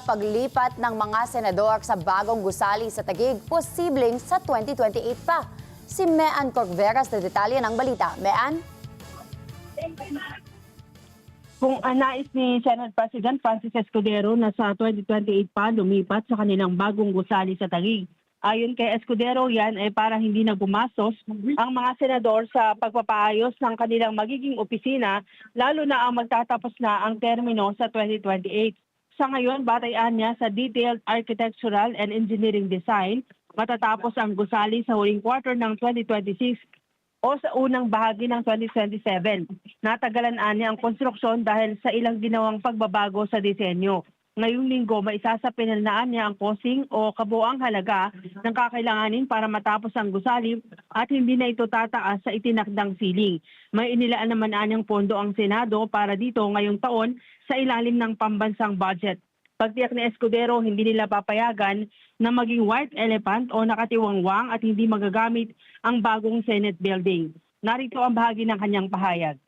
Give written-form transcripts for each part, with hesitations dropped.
Paglipat ng mga senador sa bagong gusali sa Taguig, posibleng sa 2028 pa. Si Mean Corveras na detalye ng balita. Mean? Kung nais ni Senate President Francis Escudero na sa 2028 pa lumipat sa kanilang bagong gusali sa Taguig. Ayon kay Escudero, yan ay para hindi na gumastos ang mga senador sa pagpapaayos ng kanilang magiging opisina, lalo na ang magtatapos na ang termino sa 2028. Sa ngayon, batayan niya sa detailed architectural and engineering design, matatapos ang gusali sa huling quarter ng 2026 o sa unang bahagi ng 2027. Natagalan niya ang konstruksyon dahil sa ilang ginawang pagbabago sa disenyo. Ngayong linggo, maisasapinalnaan niya ang costing o kabuang halaga ng kakailanganin para matapos ang gusali at hindi na ito tataas sa itinakdang ceiling. May inilaan naman anyang pondo ang Senado para dito ngayong taon sa ilalim ng pambansang budget. Pagtiyak ni Escudero, hindi nila papayagan na maging white elephant o nakatiwangwang at hindi magagamit ang bagong Senate building. Narito ang bahagi ng kanyang pahayag.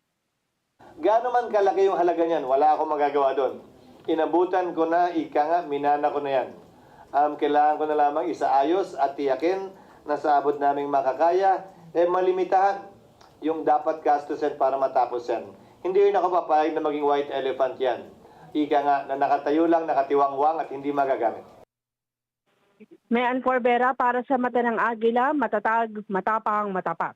Gaano man kalaki yung halaga niyan, wala akong magagawa doon. Inabutan ko na, ika nga, minana ko na yan. Kailangan ko na lamang isaayos at tiyakin na sa abot naming makakaya, malimitahan yung dapat gastusin para matapos yan. Hindi rin ako papayag na maging white elephant yan. Ika nga, na nakatayo lang, nakatiwangwang at hindi magagamit. Mean Corbera para sa Mata ng Agila, matatag, matapang, matapat.